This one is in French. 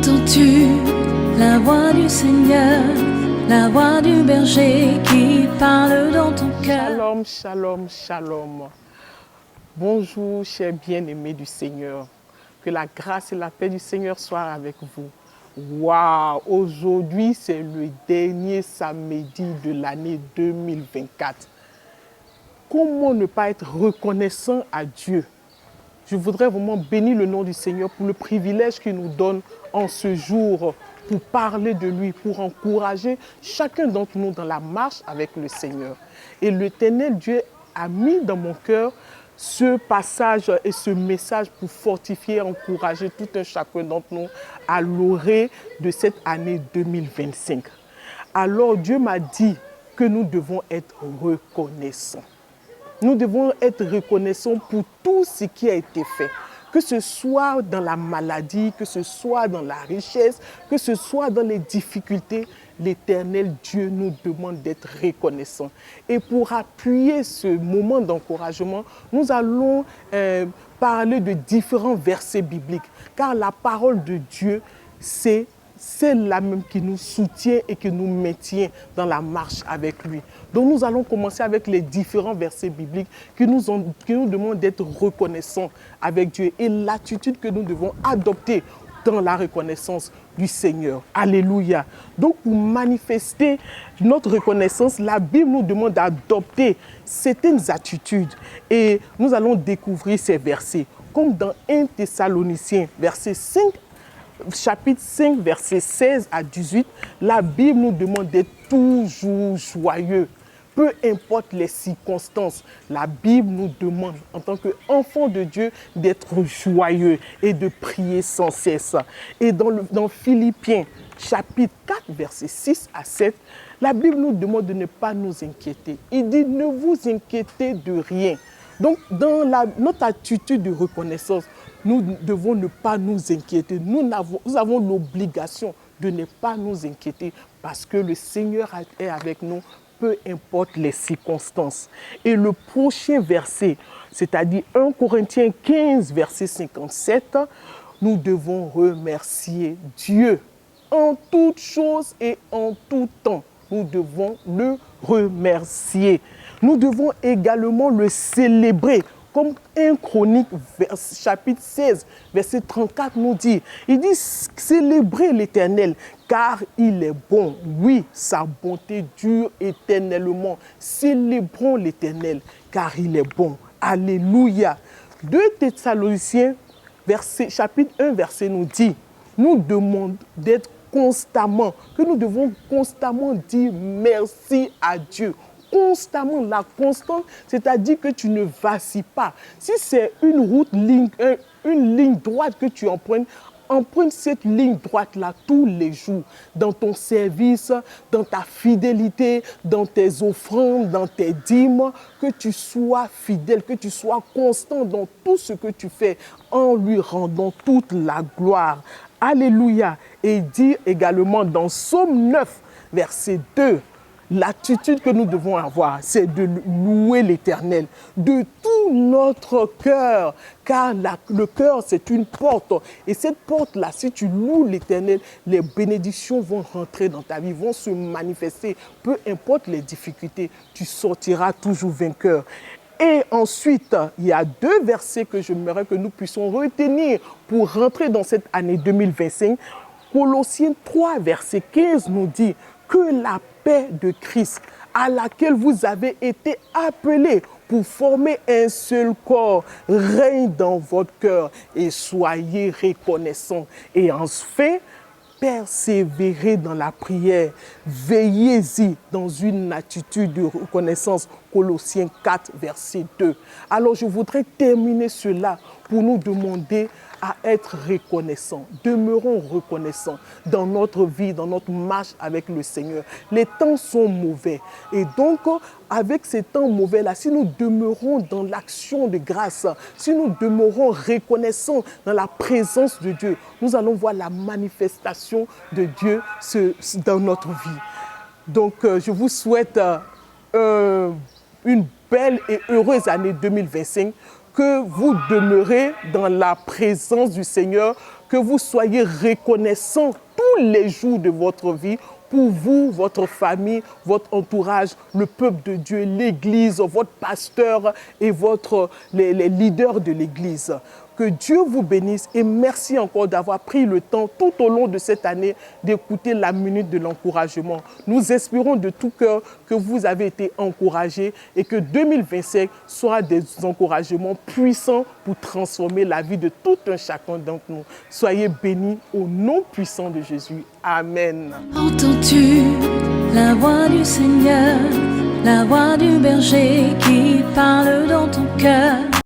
Entends-tu la voix du Seigneur, la voix du berger qui parle dans ton cœur? Shalom, shalom, shalom. Bonjour, chers bien-aimés du Seigneur. Que la grâce et la paix du Seigneur soient avec vous. Waouh! Aujourd'hui, c'est le dernier samedi de l'année 2024. Comment ne pas être reconnaissant à Dieu? Je voudrais vraiment bénir le nom du Seigneur pour le privilège qu'il nous donne en ce jour pour parler de lui, pour encourager chacun d'entre nous dans la marche avec le Seigneur. Et l'Éternel Dieu a mis dans mon cœur ce passage et ce message pour fortifier, encourager tout un chacun d'entre nous à l'orée de cette année 2025. Alors Dieu m'a dit que nous devons être reconnaissants. Nous devons être reconnaissants pour tout ce qui a été fait. Que ce soit dans la maladie, que ce soit dans la richesse, que ce soit dans les difficultés, l'Éternel Dieu nous demande d'être reconnaissants. Et pour appuyer ce moment d'encouragement, nous allons parler de différents versets bibliques. Car la parole de Dieu, c'est la même qui nous soutient et qui nous maintient dans la marche avec lui. Donc nous allons commencer avec les différents versets bibliques qui nous demandent d'être reconnaissants avec Dieu et l'attitude que nous devons adopter dans la reconnaissance du Seigneur. Alléluia. Donc pour manifester notre reconnaissance, la Bible nous demande d'adopter certaines attitudes et nous allons découvrir ces versets. Comme dans 1 Thessaloniciens, verset 5, chapitre 5, versets 16 à 18, la Bible nous demande d'être toujours joyeux. Peu importe les circonstances, la Bible nous demande, en tant qu'enfants de Dieu, d'être joyeux et de prier sans cesse. Et dans Philippiens, chapitre 4, versets 6 à 7, la Bible nous demande de ne pas nous inquiéter. Il dit, ne vous inquiétez de rien. Donc, dans notre attitude de reconnaissance, nous devons ne pas nous inquiéter. Nous avons l'obligation de ne pas nous inquiéter parce que le Seigneur est avec nous, peu importe les circonstances. Et le prochain verset, c'est-à-dire 1 Corinthiens 15, verset 57, nous devons remercier Dieu en toutes choses et en tout temps. Nous devons le remercier. Nous devons également le célébrer. Comme 1 Chronique, chapitre 16, verset 34 nous dit, il dit, célébrez l'Éternel, car il est bon. Oui, sa bonté dure éternellement. Célébrons l'Éternel, car il est bon. Alléluia. 2 Thessaloniciens, chapitre 1, verset nous dit, nous demande d'être constamment, que nous devons constamment dire merci à Dieu. Constamment, la constante, c'est-à-dire que tu ne vacilles pas. Si c'est une ligne droite que tu empruntes, emprunte cette ligne droite-là tous les jours, dans ton service, dans ta fidélité, dans tes offrandes, dans tes dîmes, que tu sois fidèle, que tu sois constant dans tout ce que tu fais, en lui rendant toute la gloire. Alléluia. Et il dit également dans Psaume 9, verset 2, l'attitude que nous devons avoir, c'est de louer l'Éternel de tout notre cœur, car le cœur, c'est une porte. Et cette porte-là, si tu loues l'Éternel, les bénédictions vont rentrer dans ta vie, vont se manifester. Peu importe les difficultés, tu sortiras toujours vainqueur. Et ensuite, il y a deux versets que j'aimerais que nous puissions retenir pour rentrer dans cette année 2025. Colossiens 3, verset 15 nous dit que la paix de Christ, à laquelle vous avez été appelés pour former un seul corps, règne dans votre cœur et soyez reconnaissants. Et enfin, persévérez dans la prière, veillez-y dans une attitude de reconnaissance. Colossiens 4, verset 2. Alors je voudrais terminer cela pour nous demander à être reconnaissants. Demeurons reconnaissants dans notre vie, dans notre marche avec le Seigneur. Les temps sont mauvais. Et donc, avec ces temps mauvais-là, si nous demeurons dans l'action de grâce, si nous demeurons reconnaissants dans la présence de Dieu, nous allons voir la manifestation de Dieu dans notre vie. Donc, je vous souhaite une belle et heureuse année 2025, que vous demeurez dans la présence du Seigneur, que vous soyez reconnaissants tous les jours de votre vie pour vous, votre famille, votre entourage, le peuple de Dieu, l'Église, votre pasteur et les leaders de l'Église. Que Dieu vous bénisse et merci encore d'avoir pris le temps tout au long de cette année d'écouter la minute de l'encouragement. Nous espérons de tout cœur que vous avez été encouragés et que 2025 sera des encouragements puissants pour transformer la vie de tout un chacun d'entre nous. Soyez bénis au nom puissant de Jésus. Amen. Entends-tu la voix du Seigneur, la voix du berger qui parle dans ton cœur?